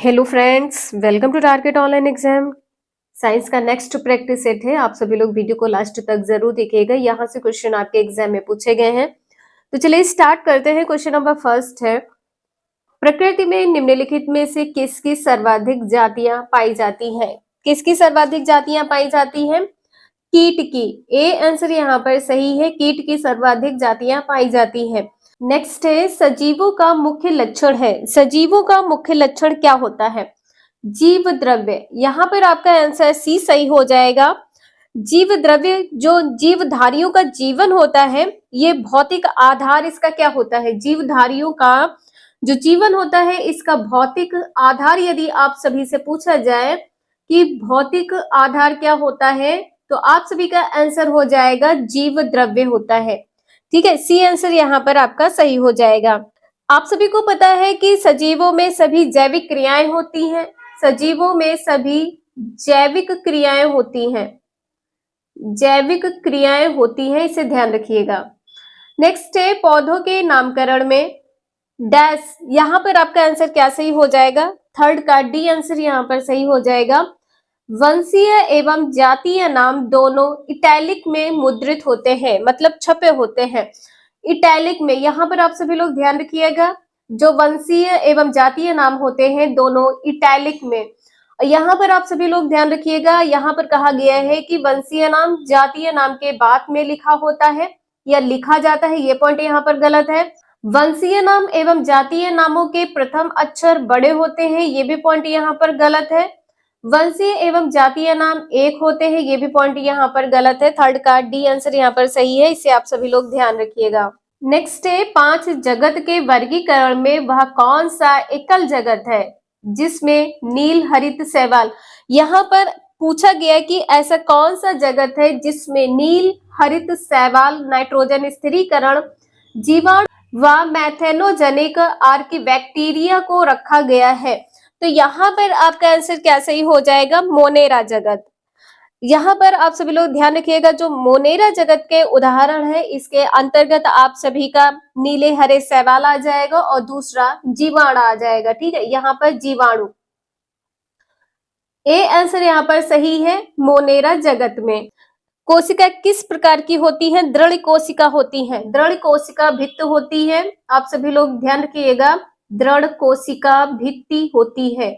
Hello friends, welcome to target online exam. Science का next practice set है। आप सभी लोग वीडियो को लास्ट तक जरूर देखिएगा। यहाँ से क्वेश्चन आपके एग्जाम में पूछे गए हैं। तो चलिए स्टार्ट करते हैं। क्वेश्चन नंबर फर्स्ट है, प्रकृति में निम्नलिखित में से किसकी सर्वाधिक जातियां पाई जाती हैं? किसकी सर्वाधिक जातियां पाई जाती हैं? कीट की। ए आंसर यहाँ पर सही है, कीट की सर्वाधिक जातियां पाई जाती हैं। नेक्स्ट है, सजीवों का मुख्य लक्षण है। सजीवों का मुख्य लक्षण क्या होता है? जीव द्रव्य। यहाँ पर आपका आंसर सी सही हो जाएगा। जीव द्रव्य जो जीवधारियों का जीवन होता है, ये भौतिक आधार इसका क्या होता है? जीवधारियों का जो जीवन होता है, इसका भौतिक आधार यदि आप सभी से पूछा जाए कि भौतिक आधार क्या होता है, तो आप सभी का आंसर हो जाएगा जीव द्रव्य होता है। ठीक है, सी आंसर यहाँ पर आपका सही हो जाएगा। आप सभी को पता है कि सजीवों में सभी जैविक क्रियाएं होती हैं। सजीवों में सभी जैविक क्रियाएं होती हैं। जैविक क्रियाएं होती हैं, इसे ध्यान रखिएगा। नेक्स्ट है, पौधों के नामकरण में डैश। यहाँ पर आपका आंसर क्या सही हो जाएगा? थर्ड का डी आंसर यहाँ पर सही हो जाएगा। वंशीय एवं जातीय नाम दोनों इटैलिक में मुद्रित होते हैं, मतलब छपे होते हैं इटैलिक में। यहाँ पर आप सभी लोग ध्यान रखिएगा, जो वंशीय एवं जातीय नाम होते हैं दोनों इटैलिक में। यहाँ पर आप सभी लोग ध्यान रखिएगा, यहाँ पर कहा गया है कि वंशीय नाम जातीय नाम के बाद में लिखा होता है या लिखा जाता है, ये पॉइंट यहाँ पर गलत है। वंशीय नाम एवं जातीय नामों के प्रथम अक्षर बड़े होते हैं, ये भी पॉइंट यहाँ पर गलत है। वंशीय एवं जातीय नाम एक होते हैं, ये भी पॉइंट यहाँ पर गलत है। थर्ड का डी आंसर यहाँ पर सही है, इसे आप सभी लोग ध्यान रखिएगा। नेक्स्ट है, 5 जगत के वर्गीकरण में वह कौन सा एकल जगत है जिसमें नील हरित शैवाल। यहाँ पर पूछा गया कि ऐसा कौन सा जगत है जिसमें नील हरित शैवाल, नाइट्रोजन स्थिरीकरण, जीवाणु व मैथेनोजेनिक आर्की बैक्टीरिया को रखा गया है। तो यहाँ पर आपका आंसर क्या सही हो जाएगा? मोनेरा जगत। यहाँ पर आप सभी लोग ध्यान रखिएगा, जो मोनेरा जगत के उदाहरण है, इसके अंतर्गत आप सभी का नीले हरे शैवाल आ जाएगा और दूसरा जीवाणु आ जाएगा। ठीक है, यहाँ पर जीवाणु। ए आंसर यहाँ पर सही है, मोनेरा जगत में। कोशिका किस प्रकार की होती है? दृढ़ कोशिका होती है। दृढ़ कोशिका भित्त होती है। आप सभी लोग ध्यान रखिएगा, दृढ़ कोशिका भित्ति होती है।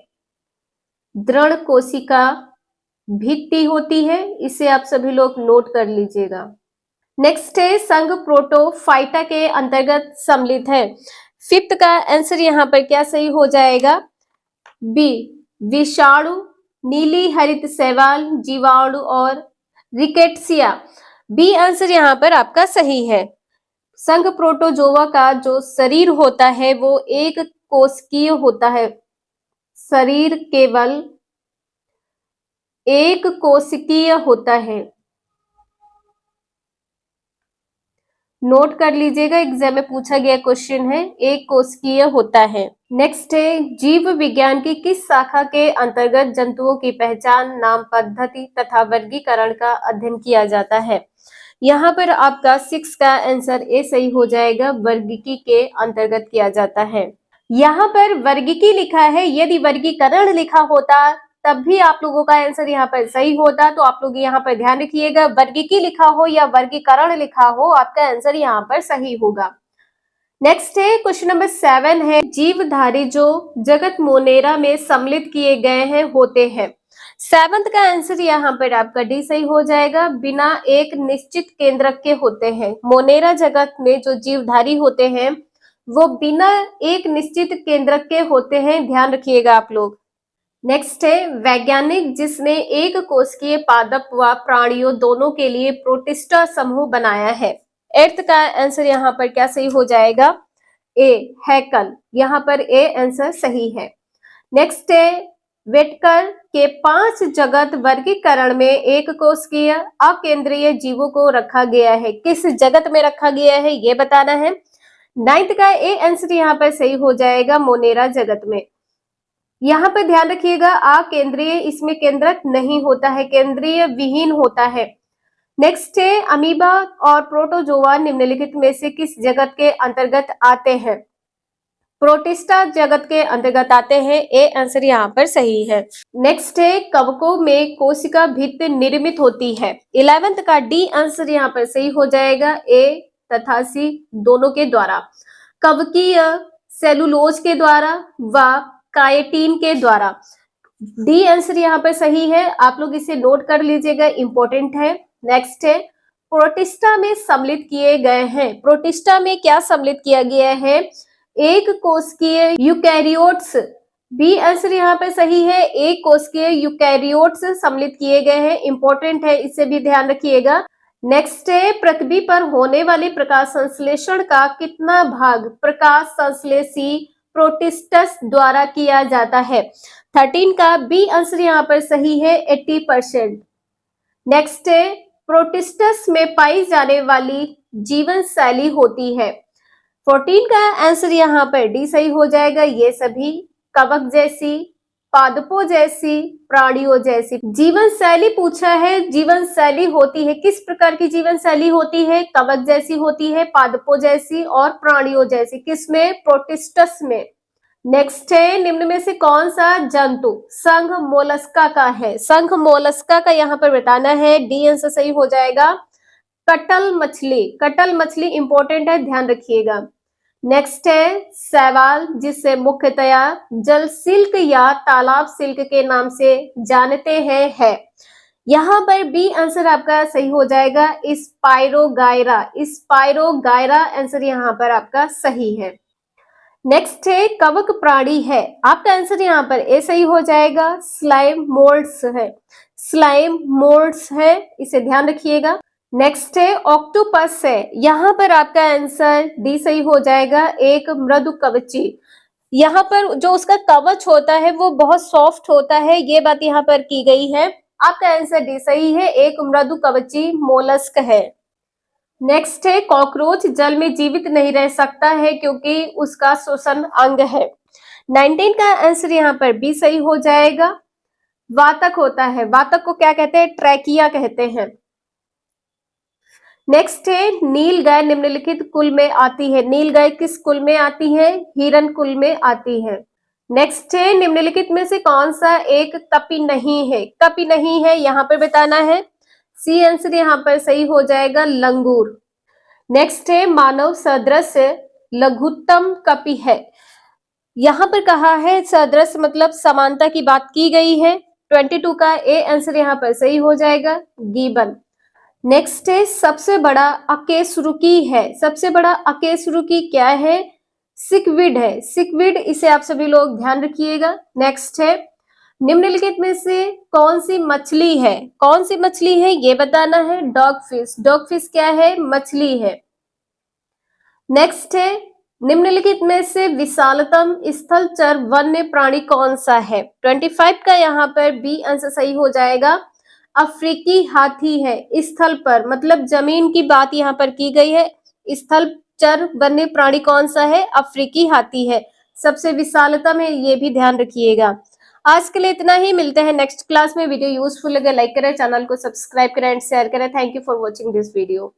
दृढ़ कोशिका भित्ति होती है, इसे आप सभी लोग नोट कर लीजिएगा। नेक्स्ट है, संघ प्रोटोफाइटा के अंतर्गत सम्मिलित है। फिफ्थ का आंसर यहाँ पर क्या सही हो जाएगा? बी, विषाणु, नीली हरित शैवाल, जीवाणु और रिकेट्सिया। बी आंसर यहाँ पर आपका सही है। संघ प्रोटोजोआ का जो शरीर होता है वो एक कोशिकीय होता है। शरीर केवल एक कोशिकीय होता है, नोट कर लीजिएगा, एग्जाम में पूछा गया क्वेश्चन है, एक कोशिकीय होता है। नेक्स्ट है, जीव विज्ञान की किस शाखा के अंतर्गत जंतुओं की पहचान, नाम पद्धति तथा वर्गीकरण का अध्ययन किया जाता है? यहाँ पर आपका 6 का आंसर ए सही हो जाएगा, वर्गीकी के अंतर्गत किया जाता है। यहाँ पर वर्गीकी लिखा है, यदि वर्गीकरण लिखा होता तब भी आप लोगों का आंसर यहाँ पर सही होता। तो आप लोग यहाँ पर ध्यान रखिएगा, वर्गीकी लिखा हो या वर्गीकरण लिखा हो, आपका आंसर यहाँ पर सही होगा। नेक्स्ट है, क्वेश्चन नंबर 7 है, जीवधारी जो जगत मोनेरा में सम्मिलित किए गए हैं होते हैं। 7th का आंसर यहाँ पर आपका डी सही हो जाएगा, बिना एक निश्चित केंद्रक के होते हैं। मोनेरा जगत में जो जीवधारी होते हैं वो बिना एक निश्चित केंद्रक के होते हैं, ध्यान रखिएगा आप लोग। नेक्स्ट है, वैज्ञानिक जिसने एक कोशिकीय पादप व प्राणियों दोनों के लिए प्रोटिस्टा समूह बनाया है। 8th का आंसर यहाँ पर क्या सही हो जाएगा? ए, हैकल। यहाँ पर ए आंसर सही है। नेक्स्ट है, वेटकर के 5 जगत वर्गीकरण में एक कोशिकीय अकेंद्रीय जीवों को रखा गया है। किस जगत में रखा गया है ये बताना है। 9th का ए आंसर यहाँ पर सही हो जाएगा, मोनेरा जगत में। यहाँ पर ध्यान रखिएगा, अकेंद्रीय, इसमें केंद्रक नहीं होता है, केंद्रीय विहीन होता है। नेक्स्ट है, अमीबा और प्रोटोजोआ निम्नलिखित में से किस जगत के अंतर्गत आते हैं? प्रोटिस्टा जगत के अंतर्गत आते हैं। ए आंसर यहाँ पर सही है। नेक्स्ट है कवकों में कोशिका भित्ति निर्मित होती है। 11th का डी आंसर यहाँ पर सही हो जाएगा। ए तथा सी दोनों के द्वारा, कवकीय सेलुलोज के द्वारा व काइटिन के द्वारा। डी आंसर यहाँ पर सही है, आप लोग इसे नोट कर लीजिएगा, इंपॉर्टेंट है। नेक्स्ट है प्रोटिस्टा में सम्मिलित किए गए हैं। प्रोटिस्टा में क्या सम्मिलित किया गया है? एक कोशिकीय यूकैरियोट्स। बी आंसर यहाँ पे सही है, एक कोशिकीय यूकैरियोट्स सम्मिलित किए गए हैं, इंपॉर्टेंट है, इसे भी ध्यान रखिएगा। नेक्स्ट है पृथ्वी पर होने वाले प्रकाश संश्लेषण का कितना भाग प्रकाश संश्लेषी प्रोटिस्टस द्वारा किया जाता है? 13 का बी आंसर यहाँ पर सही है, 80%। नेक्स्ट है प्रोटिस्टस में पाई जाने वाली जीवन शैली होती है। 14 का आंसर यहाँ पर डी सही हो जाएगा। ये सभी कवक जैसी, पादपों जैसी, प्राणियों जैसी जीवन शैली पूछा है। जीवन शैली होती है, किस प्रकार की जीवन शैली होती है? कवक जैसी होती है, पादपों जैसी और प्राणियों जैसी। किसमें? प्रोटिस्टस में। नेक्स्ट है निम्न में से कौन सा जंतु संघ मोलस्का का है? संघ मोलस्का का यहाँ पर बताना है। डी आंसर सही हो जाएगा, कटल मछली। कटल मछली इंपॉर्टेंट है, ध्यान रखिएगा। नेक्स्ट है शैवाल, जिसे मुख्यतया जल सिल्क या तालाब सिल्क के नाम से जानते हैं, है। यहाँ पर बी आंसर आपका सही हो जाएगा, स्पाइरोगायरा। स्पाइरोगायरा आंसर यहाँ पर आपका सही है। नेक्स्ट है कवक प्राणी है, आपका आंसर यहाँ पर ए सही हो जाएगा, स्लाइम मोल्ड्स है। स्लाइम मोल्ड्स है, इसे ध्यान रखिएगा। नेक्स्ट है ऑक्टोपस है, यहाँ पर आपका आंसर डी सही हो जाएगा, एक मृदु कवची। यहाँ पर जो उसका कवच होता है वो बहुत सॉफ्ट होता है, ये बात यहाँ पर की गई है। आपका आंसर डी सही है, एक मृदु कवची मोलस्क है। नेक्स्ट है कॉकरोच जल में जीवित नहीं रह सकता है क्योंकि उसका श्वसन अंग है। 19 का आंसर यहाँ पर बी सही हो जाएगा, वातक होता है। वातक को क्या कहते हैं? ट्रैकिया कहते हैं। नेक्स्ट है नीलगाय निम्नलिखित कुल में आती है। नीलगाय किस कुल में आती है? हिरण कुल में आती है। नेक्स्ट है निम्नलिखित में से कौन सा एक कपि नहीं है? कपि नहीं है यहाँ पर बताना है। सी आंसर यहाँ पर सही हो जाएगा, लंगूर। नेक्स्ट है मानव सदृश लघुत्तम कपि है। यहाँ पर कहा है सदृश मतलब समानता की बात की गई है। 22 का ए आंसर यहाँ पर सही हो जाएगा, गीबन। नेक्स्ट है सबसे बड़ा अकेशरुकी है। सबसे बड़ा अकेशरुकी क्या है? सिकविड है। सिकविड, इसे आप सभी लोग ध्यान रखिएगा। नेक्स्ट है निम्नलिखित में से कौन सी मछली है? कौन सी मछली है ये बताना है। डॉगफिश। डॉगफिश क्या है? मछली है। नेक्स्ट है निम्नलिखित में से विशालतम स्थलचर वन्य प्राणी कौन सा है? 25 का यहाँ पर बी आंसर सही हो जाएगा, अफ्रीकी हाथी है। स्थल पर मतलब जमीन की बात यहाँ पर की गई है। स्थलचर वन्य प्राणी कौन सा है? अफ्रीकी हाथी है, सबसे विशालतम है, ये भी ध्यान रखिएगा। आज के लिए इतना ही, मिलते हैं नेक्स्ट क्लास में। वीडियो यूजफुल लगे लाइक करें, चैनल को सब्सक्राइब करें एंड शेयर करें। Thank you for watching this video.